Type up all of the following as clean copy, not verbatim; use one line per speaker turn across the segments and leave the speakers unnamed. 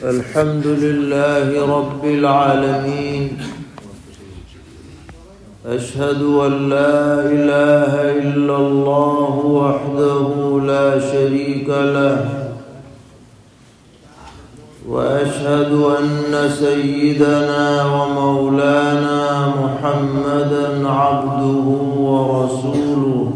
الحمد لله رب العالمين. أشهد أن لا إله إلا الله وحده لا شريك له، وأشهد أن سيدنا ومولانا محمدًا عبده ورسوله،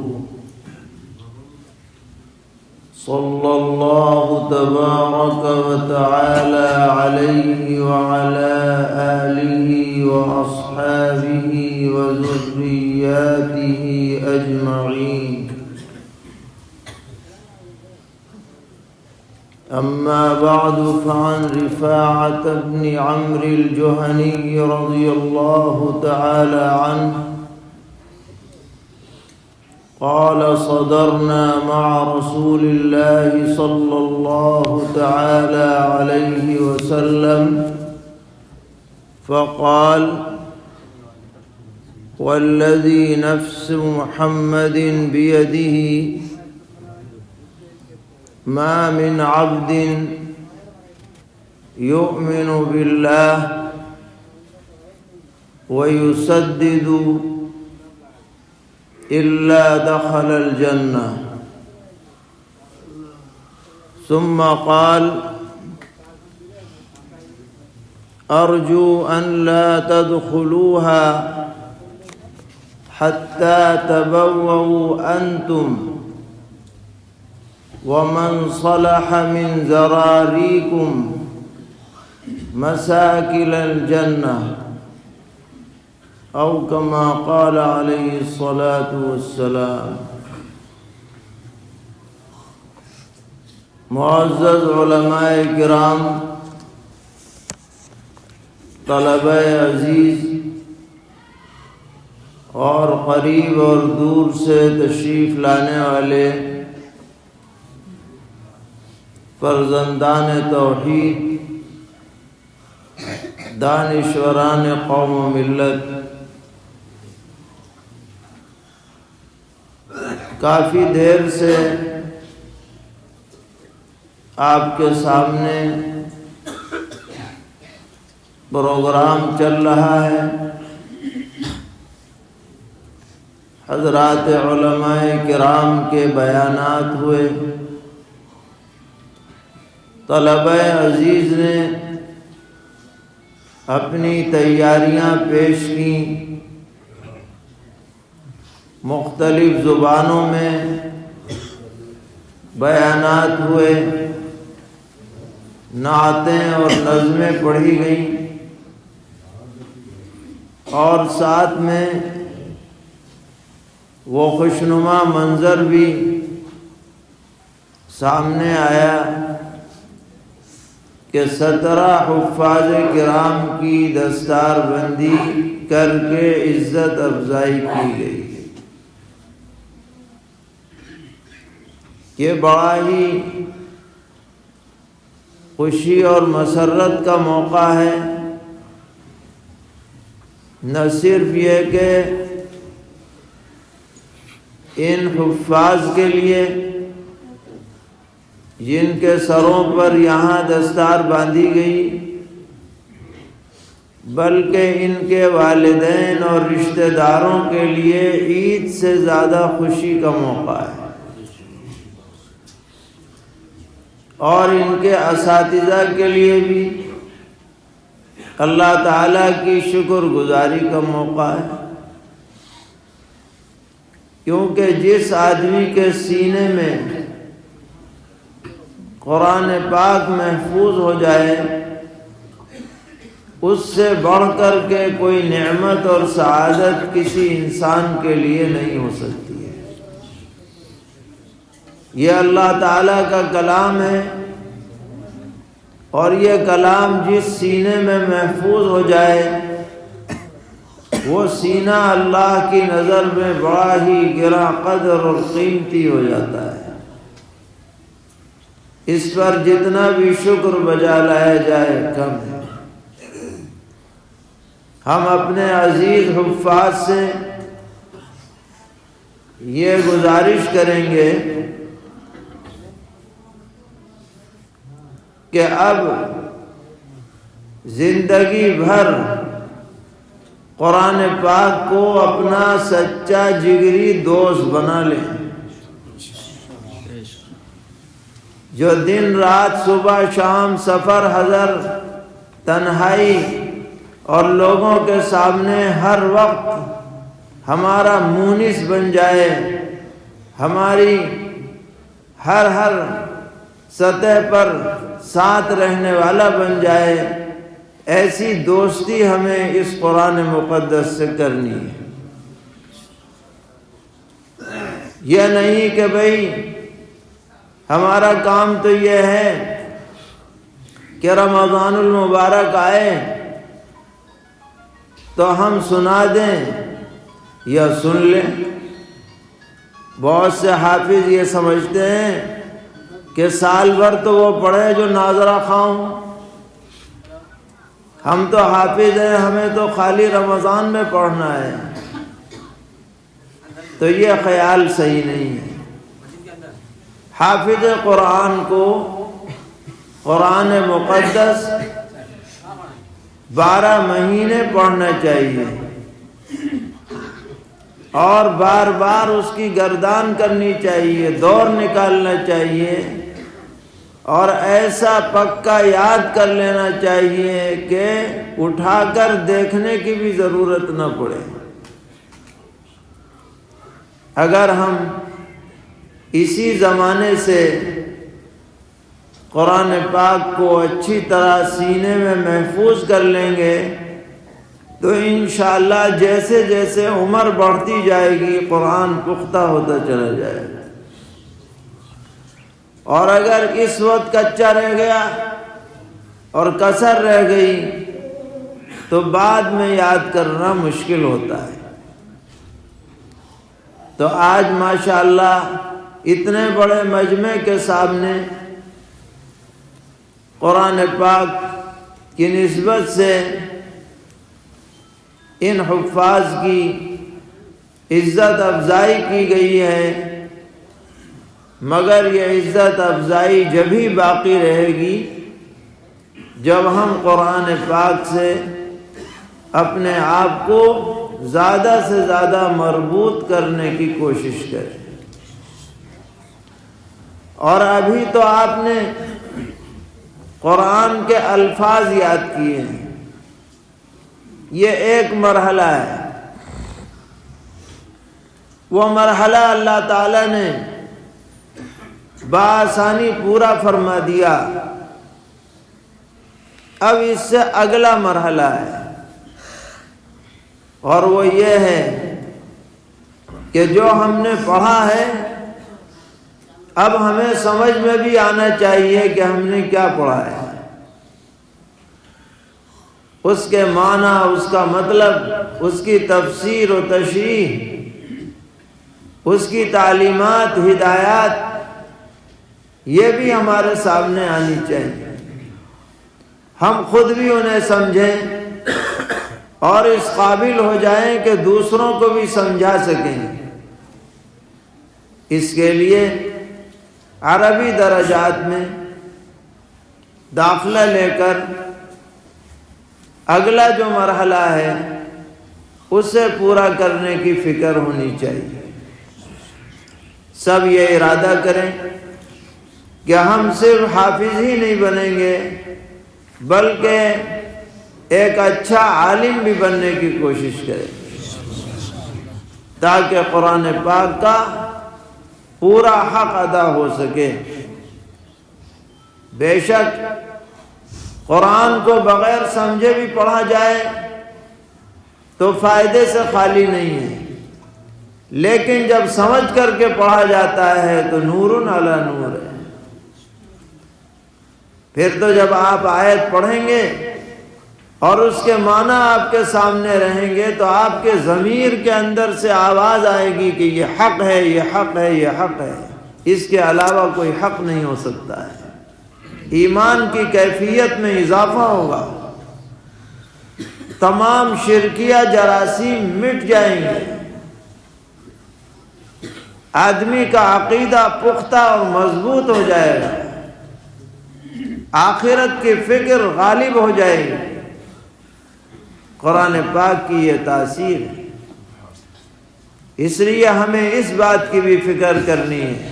صلى الله تبارك وتعالى عليه وعلى آله وأصحابه وذرياته أجمعين. أما بعد، فعن رفاعة بن عمرو الجهني رضي الله تعالى عنه قال: صدرنا مع رسول الله صلى الله تعالى عليه وسلم فقال: والذي نفس محمد بيده ما من عبد يؤمن بالله ويسدد إلا دخل الجنة. ثم قال: أرجو أن لا تدخلوها حتى تبوأوا أنتم ومن صلح من ذراريكم مساكن الجنة، أو كما قال عليه الصلاة والسلام. معزز علماء کرام، طلبہ عزیز اور قریب اور دور سے تشریف لانے والے فرزندان توحید، دانشوران قوم و ملت، کافی دیر سے آپ کے سامنے پروگرام چل رہا ہے. حضرات علماء کرام کے بیانات ہوئے، طلبہ عزیز نے اپنی تیاریاں پیش کیں، مختلف زبانوں میں بیانات ہوئے، نعتیں اور نظمیں پڑھی گئیں، اور ساتھ میں وہ خوشنما منظر بھی سامنے آیا کہ 17 حفاظ کرام کی دستار بندی کر کے عزت افزائی کی گئی. یہ بڑا ہی خوشی اور مسرت کا موقع ہے. نہ صرف یہ کہ ان حفاظ کے لیے جن کے سروں پر یہاں دستار باندھی گئی، بلکہ ان کے والدین اور رشتہ داروں کے لیے عید سے زیادہ خوشی کا موقع ہے، اور ان کے اساتذہ کے لیے بھی اللہ تعالیٰ کی شکر گزاری کا موقع ہے. کیونکہ جس آدمی کے سینے میں قرآن پاک محفوظ ہو جائے، اس سے بڑھ کر کے کوئی نعمت اور سعادت کسی انسان کے لیے نہیں ہو سکتی ہے. یہ اللہ تعالیٰ کا کلام ہے، اور یہ کلام جس سینے میں محفوظ ہو جائے، وہ سینہ اللہ کی نظر میں بڑا ہی گراں قدر اور قیمتی ہو جاتا ہے. اس پر جتنا بھی شکر بجا لایا جائے کم ہے. ہم اپنے عزیز حفاظ سے یہ گزارش کریں گے کہ اب زندگی بھر قرآن پاک کو اپنا سچا جگری دوست بنا لیں، جو دن رات صبح شام سفر حضر تنہائی اور لوگوں کے سامنے ہر وقت ہمارا مونس بن جائے، ہماری ہر سطح پر ساتھ رہنے والا بن جائے، ایسی دوستی ہمیں اس قرآن مقدس سے کرنی ہے۔ یہ نہیں کہ بھئی ہمارا کام تو یہ ہے کہ رمضان المبارک آئے تو ہم سنا دیں یا سن لیں۔ بہت سے حافظ یہ سمجھتے ہیں کہ سال بھر تو وہ پڑھے جو ناظرہ خواہ ہوں، ہم تو حافظ ہیں، ہمیں تو خالی رمضان میں پڑھنا ہے۔ تو یہ خیال صحیح نہیں ہے۔ حافظ قرآن کو قرآن مقدس 12 مہینے پڑھنا چاہیے اور بار بار اس کی گردان کرنی چاہیے، دور نکالنا چاہیے اور ایسا پکا یاد کر لینا چاہیے کہ اٹھا کر دیکھنے کی بھی ضرورت نہ پڑے۔ اگر ہم اسی زمانے سے قرآن پاک کو اچھی طرح سینے میں محفوظ کر لیں گے تو انشاءاللہ جیسے جیسے عمر بڑھتی جائے گی قرآن پختہ ہوتا چلا جائے گا، اور اگر اس وقت کچا رہ گیا اور کسر رہ گئی تو بعد میں یاد کرنا مشکل ہوتا ہے۔ تو آج ماشاءاللہ اتنے بڑے مجمع کے سامنے قرآن پاک کی نسبت سے ان حفاظ کی عزت افزائی کی گئی ہے، مگر یہ عزت افزائی جب ہی باقی رہے گی جب ہم قرآن پاک سے اپنے آپ کو زیادہ سے زیادہ مربوط کرنے کی کوشش کریں۔ اور ابھی تو آپ نے قرآن کے الفاظ یاد کیے ہیں، یہ ایک مرحلہ ہے۔ وہ مرحلہ اللہ تعالی نے بآسانی پورا فرما دیا، اب اس سے اگلا مرحلہ ہے، اور وہ یہ ہے کہ جو ہم نے پڑھا ہے اب ہمیں سمجھ میں بھی آنا چاہیے کہ ہم نے کیا پڑھا ہے، اس کے معنی، اس کا مطلب، اس کی تفسیر و تشریح، اس کی تعلیمات، ہدایات، یہ بھی ہمارے سامنے آنی چاہیے، ہم خود بھی انہیں سمجھیں اور اس قابل ہو جائیں کہ دوسروں کو بھی سمجھا سکیں۔ اس کے لیے عربی درجات میں داخلہ لے کر اگلا جو مرحلہ ہے اسے پورا کرنے کی فکر ہونی چاہیے۔ سب یہ ارادہ کریں کہ ہم صرف حافظ ہی نہیں بنیں گے بلکہ ایک اچھا عالم بھی بننے کی کوشش کریں تاکہ قرآن پاک کا پورا حق ادا ہو سکے۔ بے شک قرآن کو بغیر سمجھے بھی پڑھا جائے تو فائدے سے خالی نہیں ہے، لیکن جب سمجھ کر کے پڑھا جاتا ہے تو نور علی نور ہے۔ پھر تو جب آپ آیت پڑھیں گے اور اس کے معنی آپ کے سامنے رہیں گے تو آپ کے ضمیر کے اندر سے آواز آئے گی کہ یہ حق ہے، یہ حق ہے، یہ حق ہے، اس کے علاوہ کوئی حق نہیں ہو سکتا ہے۔ ایمان کی کیفیت میں اضافہ ہوگا، تمام شرکیہ جراثیم مٹ جائیں گے، آدمی کا عقیدہ پختہ اور مضبوط ہو جائے گا۔ آخرت کی فکر غالب ہو جائے گی۔ قرآن پاک کی یہ تاثیر ہے۔ اس لیے ہمیں اس بات کی بھی فکر کرنی ہے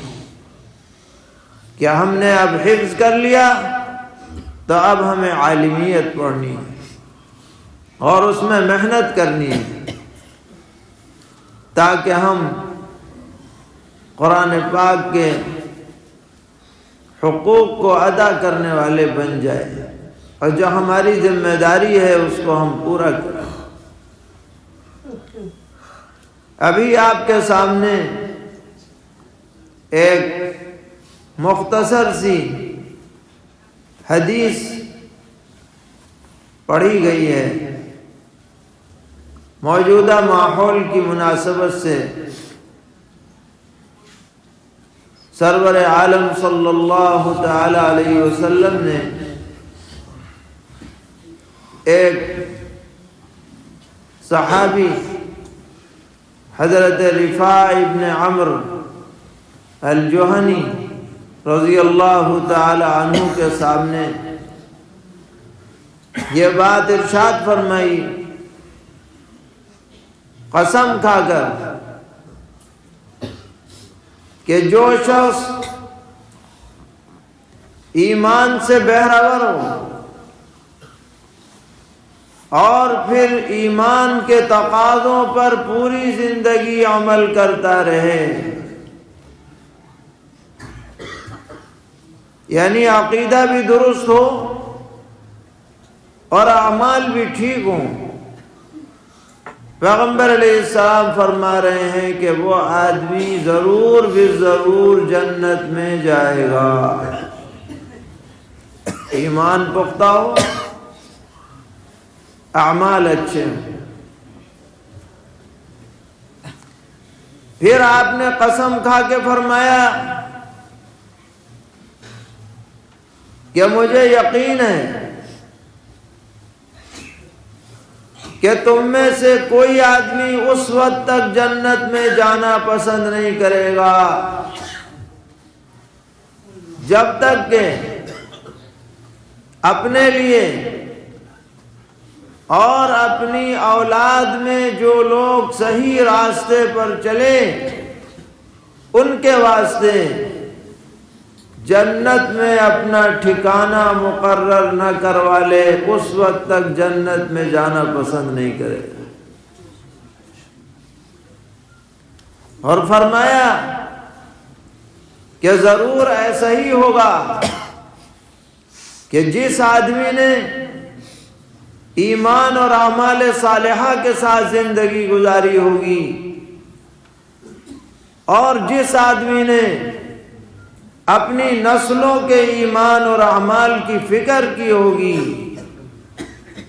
کہ ہم نے اب حفظ کر لیا تو اب ہمیں عالمیت پڑھنی ہے اور اس میں محنت کرنی ہے تاکہ ہم قرآن پاک کے حقوق کو ادا کرنے والے بن جائیں اور جو ہماری ذمہ داری ہے اس کو ہم پورا کریں۔ ابھی آپ کے سامنے ایک مختصر سی حدیث پڑھی گئی ہے، موجودہ ماحول کی مناسبت سے سرور عالم صلی اللہ تعالی علیہ وسلم نے ایک صحابی حضرت رفاع ابن عمرو الجہنی رضی اللہ تعالی عنہ کے سامنے یہ بات ارشاد فرمائی، قسم کھا کر کہ جو شخص ایمان سے بہرور ہو اور پھر ایمان کے تقاضوں پر پوری زندگی عمل کرتا رہے، یعنی عقیدہ بھی درست ہو اور اعمال بھی ٹھیک ہوں، پیغمبر علیہ السلام فرما رہے ہیں کہ وہ آدمی ضرور بھی ضرور جنت میں جائے گا۔ ایمان پختہ ہو، اعمال اچھے ہوں۔ پھر آپ نے قسم کھا کے فرمایا کہ مجھے یقین ہے کہ تم میں سے کوئی آدمی اس وقت تک جنت میں جانا پسند نہیں کرے گا جب تک کہ اپنے لیے اور اپنی اولاد میں جو لوگ صحیح راستے پر چلے ان کے واسطے جنت میں اپنا ٹھکانہ مقرر نہ کروا لے، اس وقت تک جنت میں جانا پسند نہیں کرے گا۔ اور فرمایا کہ ضرور ایسا ہی ہوگا کہ جس آدمی نے ایمان اور اعمال صالحہ کے ساتھ زندگی گزاری ہوگی اور جس آدمی نے اپنی نسلوں کے ایمان اور اعمال کی فکر کی ہوگی،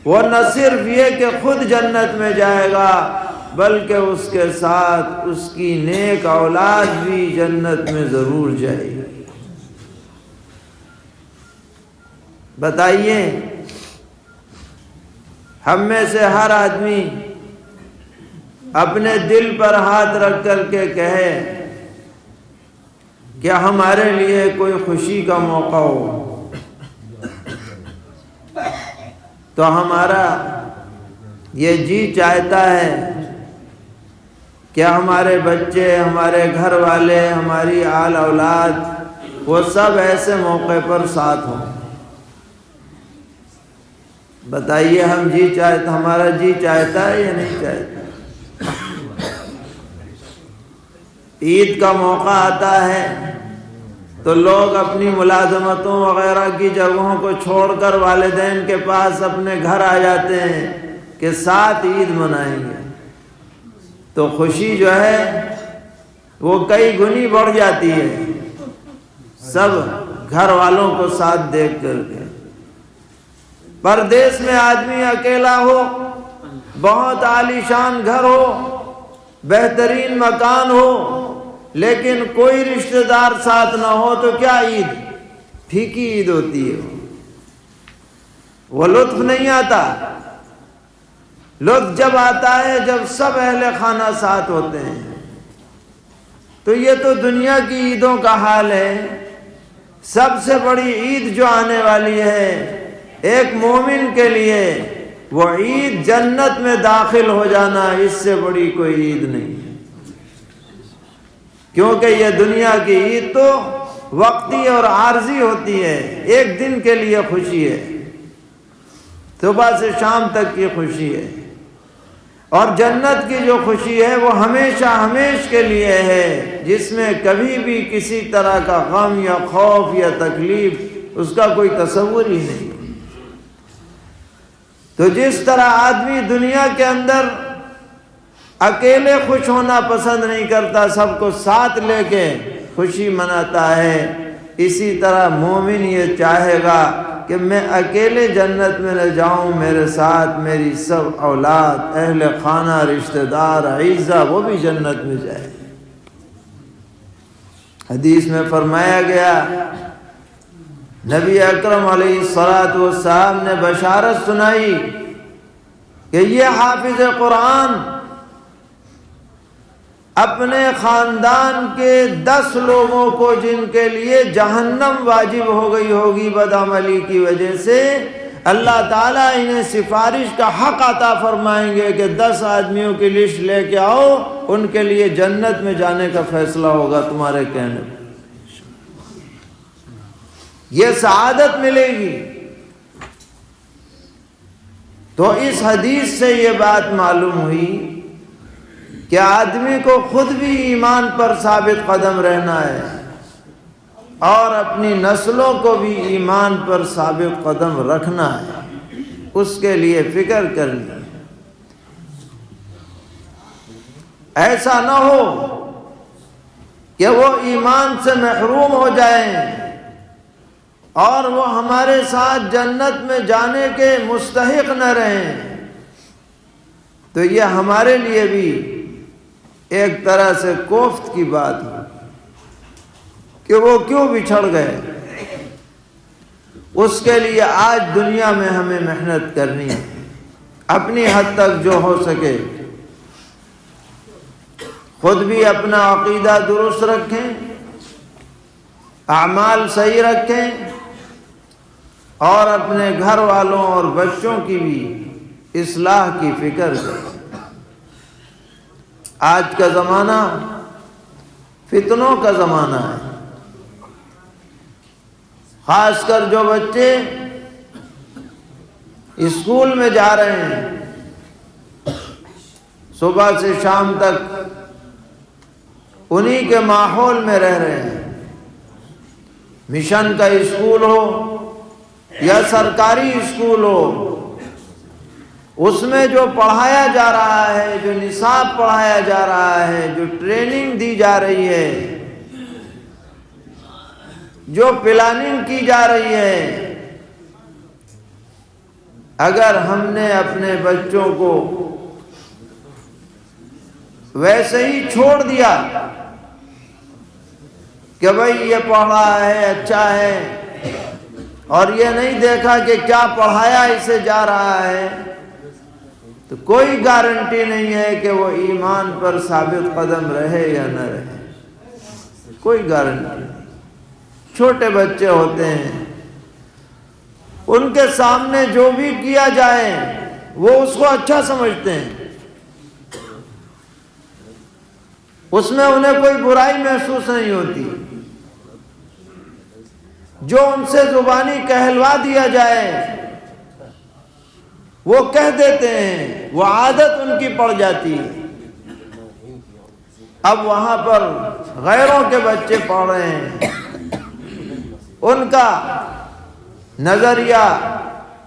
وہ نہ صرف یہ کہ خود جنت میں جائے گا بلکہ اس کے ساتھ اس کی نیک اولاد بھی جنت میں ضرور جائے گی۔ بتائیے، ہم میں سے ہر آدمی اپنے دل پر ہاتھ رکھ کر کے کہے کہ ہمارے لیے کوئی خوشی کا موقع ہو تو ہمارا یہ جی چاہتا ہے کہ ہمارے بچے، ہمارے گھر والے، ہماری آل اولاد وہ سب ایسے موقع پر ساتھ ہوں۔ بتائیے، ہمارا جی چاہتا ہے یا نہیں چاہتا؟ عید کا موقع آتا ہے تو لوگ اپنی ملازمتوں وغیرہ کی جگہوں کو چھوڑ کر والدین کے پاس اپنے گھر آ جاتے ہیں کہ ساتھ عید منائیں گے، تو خوشی جو ہے وہ کئی گنی بڑھ جاتی ہے سب گھر والوں کو ساتھ دیکھ کر کے۔ پردیس میں آدمی اکیلا ہو، بہت عالی شان گھر ہو، بہترین مکان ہو، لیکن کوئی رشتہ دار ساتھ نہ ہو تو کیا عید؟ پھیکی عید ہوتی ہے، وہ لطف نہیں آتا۔ لطف جب آتا ہے جب سب اہل خانہ ساتھ ہوتے ہیں۔ تو یہ تو دنیا کی عیدوں کا حال ہے، سب سے بڑی عید جو آنے والی ہے ایک مومن کے لیے، وہ عید جنت میں داخل ہو جانا، اس سے بڑی کوئی عید نہیں ہے۔ کیونکہ یہ دنیا کی عید تو وقتی اور عارضی ہوتی ہے، ایک دن کے لیے خوشی ہے، صبح سے شام تک کی خوشی ہے، اور جنت کی جو خوشی ہے وہ ہمیشہ ہمیش کے لیے ہے، جس میں کبھی بھی کسی طرح کا غم یا خوف یا تکلیف اس کا کوئی تصور ہی نہیں۔ تو جس طرح آدمی دنیا کے اندر اکیلے خوش ہونا پسند نہیں کرتا، سب کو ساتھ لے کے خوشی مناتا ہے، اسی طرح مومن یہ چاہے گا کہ میں اکیلے جنت میں نہ جاؤں، میرے ساتھ میری سب اولاد، اہل خانہ، رشتہ دار، اعزہ، وہ بھی جنت میں جائے۔ حدیث میں فرمایا گیا، نبی اکرم علیہ السلام نے بشارت سنائی کہ یہ حافظ قرآن اپنے خاندان کے 10 لوگوں کو جن کے لیے جہنم واجب ہو گئی ہوگی بدعملی کی وجہ سے، اللہ تعالیٰ انہیں سفارش کا حق عطا فرمائیں گے کہ 10 آدمیوں کی لسٹ لے کے آؤ، ان کے لیے جنت میں جانے کا فیصلہ ہوگا تمہارے کہنے پر۔ یہ سعادت ملے گی۔ تو اس حدیث سے یہ بات معلوم ہوئی کہ آدمی کو خود بھی ایمان پر ثابت قدم رہنا ہے اور اپنی نسلوں کو بھی ایمان پر ثابت قدم رکھنا ہے، اس کے لیے فکر کرنی ہے۔ ایسا نہ ہو کہ وہ ایمان سے محروم ہو جائیں اور وہ ہمارے ساتھ جنت میں جانے کے مستحق نہ رہیں، تو یہ ہمارے لیے بھی ایک طرح سے کوفت کی بات ہے کہ وہ کیوں بچھڑ گئے۔ اس کے لیے آج دنیا میں ہمیں محنت کرنی ہے، اپنی حد تک جو ہو سکے۔ خود بھی اپنا عقیدہ درست رکھیں، اعمال صحیح رکھیں، اور اپنے گھر والوں اور بچوں کی بھی اصلاح کی فکر کریں۔ آج کا زمانہ فتنوں کا زمانہ ہے، خاص کر جو بچے اسکول میں جا رہے ہیں، صبح سے شام تک انہی کے ماحول میں رہ رہے ہیں۔ مشن کا اسکول ہو یا سرکاری اسکول ہو، اس میں جو پڑھایا جا رہا ہے، جو نصاب پڑھایا جا رہا ہے، جو ٹریننگ دی جا رہی ہے، جو پلاننگ کی جا رہی ہے، اگر ہم نے اپنے بچوں کو ویسے ہی چھوڑ دیا کہ بھئی یہ پڑھ رہا ہے اچھا ہے، اور یہ نہیں دیکھا کہ کیا پڑھایا اسے جا رہا ہے، تو کوئی گارنٹی نہیں ہے کہ وہ ایمان پر ثابت قدم رہے یا نہ رہے، کوئی گارنٹی نہیں۔ چھوٹے بچے ہوتے ہیں، ان کے سامنے جو بھی کیا جائے وہ اس کو اچھا سمجھتے ہیں، اس میں انہیں کوئی برائی محسوس نہیں ہوتی۔ جو ان سے زبانی کہلوا دیا جائے وہ کہہ دیتے ہیں، وہ عادت ان کی پڑ جاتی ہے۔ اب وہاں پر غیروں کے بچے پڑھ رہے ہیں، ان کا نظریہ،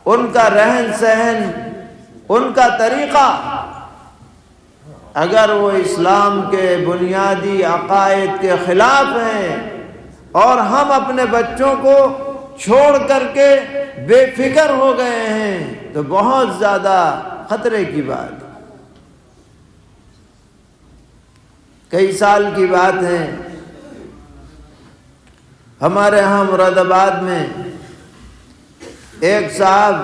ان کا رہن سہن، ان کا طریقہ اگر وہ اسلام کے بنیادی عقائد کے خلاف ہیں اور ہم اپنے بچوں کو چھوڑ کر کے بے فکر ہو گئے ہیں تو بہت زیادہ خطرے کی بات۔ کئی سال کی بات ہے، ہمارے ہاں مراد آباد میں ایک صاحب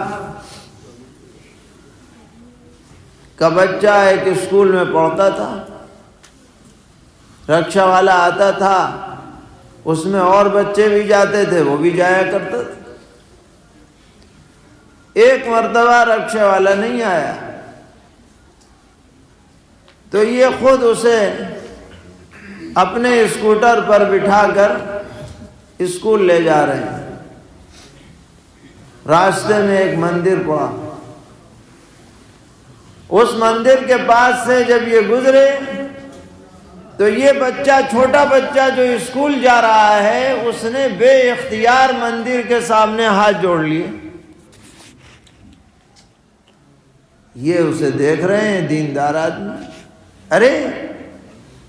کا بچہ ایک اسکول میں پڑھتا تھا، رکشہ والا آتا تھا، اس میں اور بچے بھی جاتے تھے، وہ بھی جایا کرتے تھے۔ ایک مرتبہ رکشے والا نہیں آیا تو یہ خود اسے اپنے اسکوٹر پر بٹھا کر اسکول لے جا رہے ہیں۔ راستے میں ایک مندر پڑا، اس مندر کے پاس سے جب یہ گزرے تو یہ بچہ، چھوٹا بچہ جو اسکول جا رہا ہے، اس نے بے اختیار مندر کے سامنے ہاتھ جوڑ لیے۔ یہ اسے دیکھ رہے ہیں دیندار آدمی، ارے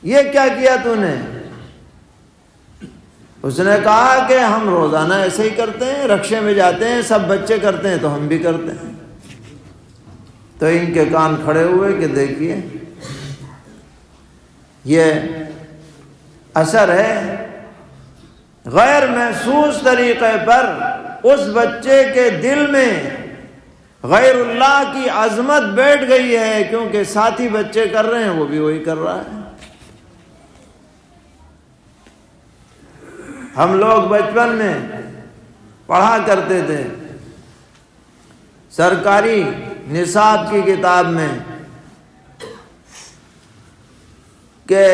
یہ کیا کیا تو نے؟ اس نے کہا کہ ہم روزانہ ایسے ہی کرتے ہیں، رکشے میں جاتے ہیں، سب بچے کرتے ہیں تو ہم بھی کرتے ہیں۔ تو ان کے کان کھڑے ہوئے کہ دیکھیے یہ اثر ہے، غیر محسوس طریقے پر اس بچے کے دل میں غیر اللہ کی عظمت بیٹھ گئی ہے، کیونکہ ساتھی بچے کر رہے ہیں وہ بھی وہی کر رہا ہے۔ ہم لوگ بچپن میں پڑھا کرتے تھے سرکاری نصاب کی کتاب میں کہ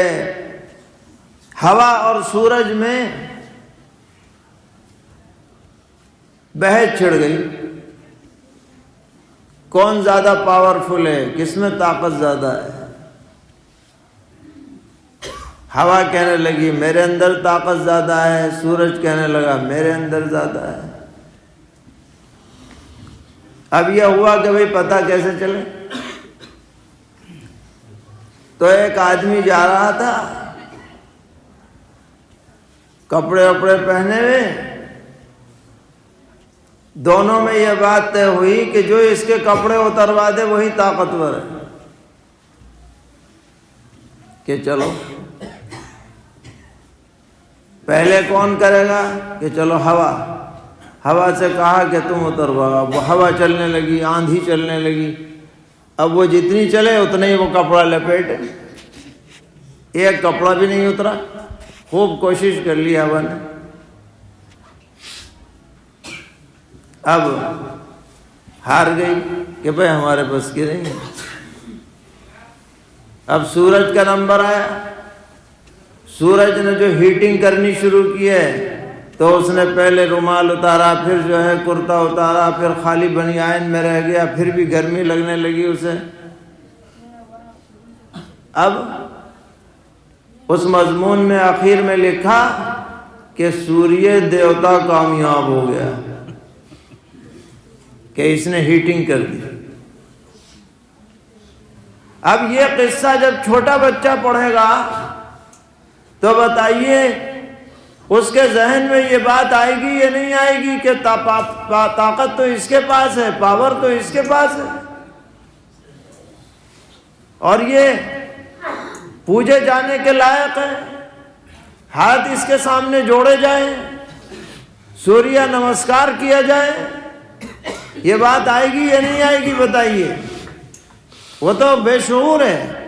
ہوا اور سورج میں بحث چھڑ گئی، کون زیادہ پاورفل ہے، کس میں طاقت زیادہ ہے۔ ہوا کہنے لگی میرے اندر طاقت زیادہ ہے، سورج کہنے لگا میرے اندر زیادہ ہے۔ اب یہ ہوا کہ بھئی پتہ کیسے چلے؟ تو ایک آدمی جا رہا تھا کپڑے وپڑے پہنے ہوئے، دونوں میں یہ بات طے ہوئی کہ جو اس کے کپڑے اتروا دے وہی طاقتور ہے، کہ چلو پہلے کون کرے گا؟ کہ چلو ہوا سے کہا کہ تم اتروا۔ وہ ہوا چلنے لگی، آندھی چلنے لگی، اب وہ جتنی چلے اتنا ہی وہ کپڑا لپیٹے، ایک کپڑا بھی نہیں اترا۔ خوب کوشش کر لی ہوا نے، اب ہار گئی کہ بھئی ہمارے بس کی نہیں۔ اب سورج کا نمبر آیا، سورج نے جو ہیٹنگ کرنی شروع کی ہے تو اس نے پہلے رومال اتارا، پھر جو ہے کرتا اتارا، پھر خالی بنیان میں رہ گیا، پھر بھی گرمی لگنے لگی اسے۔ اب اس مضمون میں آخر میں لکھا کہ سوریہ دیوتا کامیاب ہو گیا کہ اس نے ہیٹنگ کر دی۔ اب یہ قصہ جب چھوٹا بچہ پڑھے گا تو بتائیے اس کے ذہن میں یہ بات آئے گی یا نہیں آئے گی کہ طاقت تو اس کے پاس ہے، پاور تو اس کے پاس ہے، اور یہ پوجے جانے کے لائق ہے، ہاتھ اس کے سامنے جوڑے جائیں، سوریہ نمسکار کیا جائے، یہ بات آئے گی یا نہیں آئے گی بتائیے؟ وہ تو بے شعور ہے۔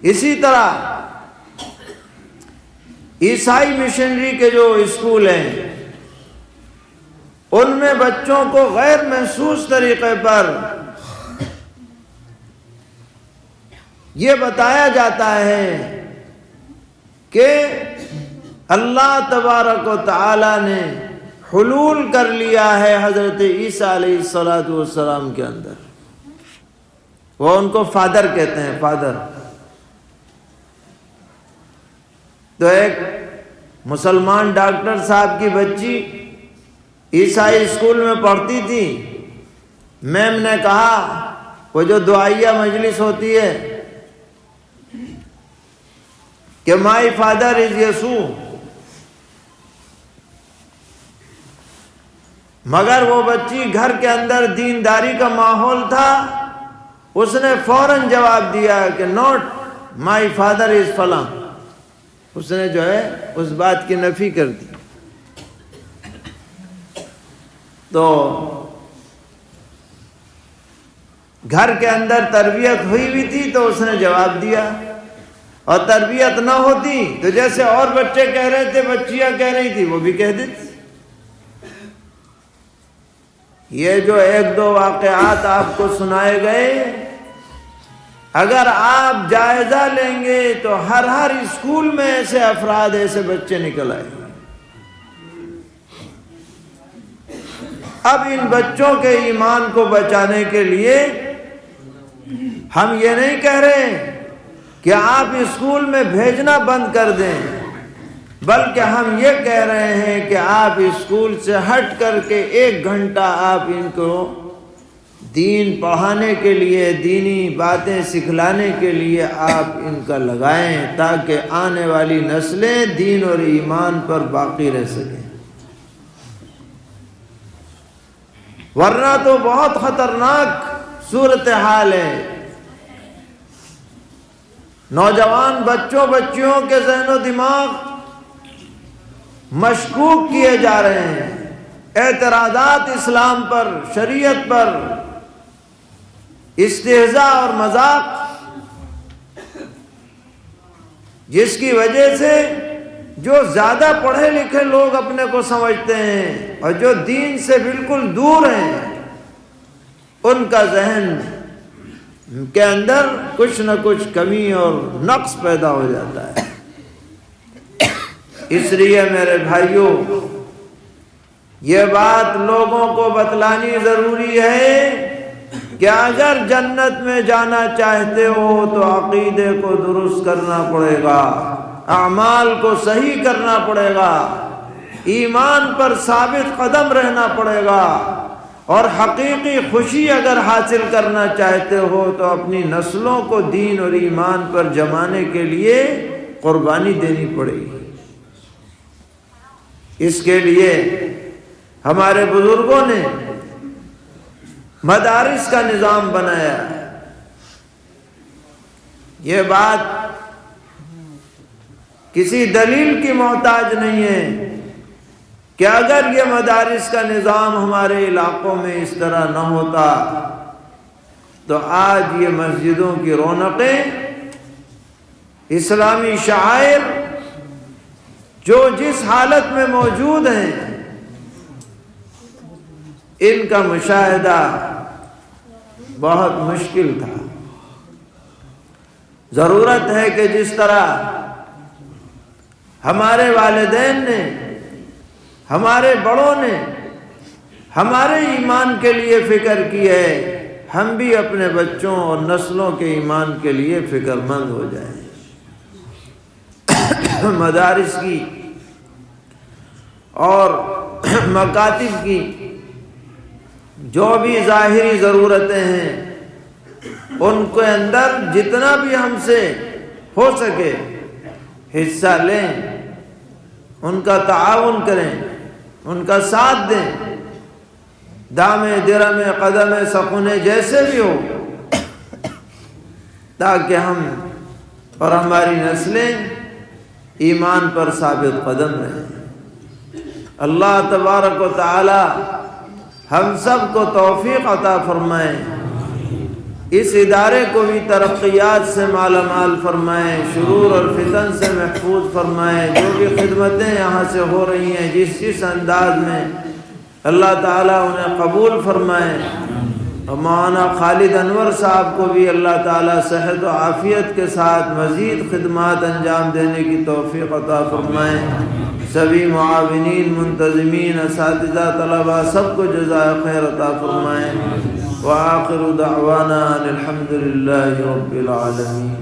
اسی طرح عیسائی مشنری کے جو اسکول ہیں ان میں بچوں کو غیر محسوس طریقے پر یہ بتایا جاتا ہے کہ اللہ تبارک و تعالی نے حلول کر لیا ہے حضرت عیسیٰ علیہ السلام کے اندر۔ وہ ان کو فادر کہتے ہیں، فادر۔ تو ایک مسلمان ڈاکٹر صاحب کی بچی عیسائی اسکول میں پڑھتی تھی، میم نے کہا وہ جو دعائیہ مجلس ہوتی ہے کہ مائی فادر از یسوع، مگر وہ بچی گھر کے اندر دینداری کا ماحول تھا، اس نے فوراً جواب دیا کہ نوٹ مائی فادر از فلاں، اس نے جو ہے اس بات کی نفی کر دی۔ تو گھر کے اندر تربیت ہوئی ہوئی تھی تو اس نے جواب دیا، اور تربیت نہ ہوتی تو جیسے اور بچے کہہ رہے تھے، بچیاں کہہ رہی تھی، وہ بھی کہہ دیتی۔ یہ جو ایک دو واقعات آپ کو سنائے گئے، اگر آپ جائزہ لیں گے تو ہر اسکول میں ایسے افراد، ایسے بچے نکل آئیں گے۔ اب ان بچوں کے ایمان کو بچانے کے لیے ہم یہ نہیں کہہ رہے کہ آپ اسکول میں بھیجنا بند کر دیں، بلکہ ہم یہ کہہ رہے ہیں کہ آپ اسکول سے ہٹ کر کے 1 گھنٹہ آپ ان کو دین پڑھانے کے لیے، دینی باتیں سکھلانے کے لیے آپ ان کا لگائیں، تاکہ آنے والی نسلیں دین اور ایمان پر باقی رہ سکیں۔ ورنہ تو بہت خطرناک صورتحال ہے۔ نوجوان بچوں بچیوں کے ذہن و دماغ مشکوک کیے جا رہے ہیں، اعتراضات اسلام پر، شریعت پر، استہزاء اور مذاق، جس کی وجہ سے جو زیادہ پڑھے لکھے لوگ اپنے کو سمجھتے ہیں اور جو دین سے بالکل دور ہیں، ان کا ذہن کے اندر کچھ نہ کچھ کمی اور نقص پیدا ہو جاتا ہے۔ اس لیے میرے بھائیوں، یہ بات لوگوں کو بتلانی ضروری ہے کہ اگر جنت میں جانا چاہتے ہو تو عقیدے کو درست کرنا پڑے گا، اعمال کو صحیح کرنا پڑے گا، ایمان پر ثابت قدم رہنا پڑے گا، اور حقیقی خوشی اگر حاصل کرنا چاہتے ہو تو اپنی نسلوں کو دین اور ایمان پر جمانے کے لیے قربانی دینی پڑے گی۔ اس کے لیے ہمارے بزرگوں نے مدارس کا نظام بنایا۔ یہ بات کسی دلیل کی محتاج نہیں ہے کہ اگر یہ مدارس کا نظام ہمارے علاقوں میں اس طرح نہ ہوتا تو آج یہ مسجدوں کی رونقیں، اسلامی شعائر جو جس حالت میں موجود ہیں، ان کا مشاہدہ بہت مشکل تھا۔ ضرورت ہے کہ جس طرح ہمارے والدین نے، ہمارے بڑوں نے ہمارے ایمان کے لیے فکر کی ہے، ہم بھی اپنے بچوں اور نسلوں کے ایمان کے لیے فکر مند ہو جائیں۔ مدارس کی اور مکاتب کی جو بھی ظاہری ضرورتیں ہیں، ان کے اندر جتنا بھی ہم سے ہو سکے حصہ لیں، ان کا تعاون کریں، ان کا ساتھ دیں، دامے درمے قدمے سکونے جیسے بھی ہو، تاکہ ہم اور ہماری نسلیں ایمان پر ثابت قدم رہیں۔ اللہ تبارک و تعالی ہم سب کو توفیق عطا فرمائے، اس ادارے کو بھی ترقیات سے مالا مال فرمائے، شرور اور فتن سے محفوظ فرمائے۔ جو بھی خدمتیں یہاں سے ہو رہی ہیں جس انداز میں، اللہ تعالیٰ انہیں قبول فرمائے۔ اور مولانا خالد انور صاحب کو بھی اللہ تعالیٰ صحت و عافیت کے ساتھ مزید خدمات انجام دینے کی توفیق عطا فرمائے۔ سبھی معاونین، منتظمین، اساتذہ، طلباء سب کو جزائے خیر عطا فرمائے۔ وآخر دعوانا الحمد للہ رب العالمین۔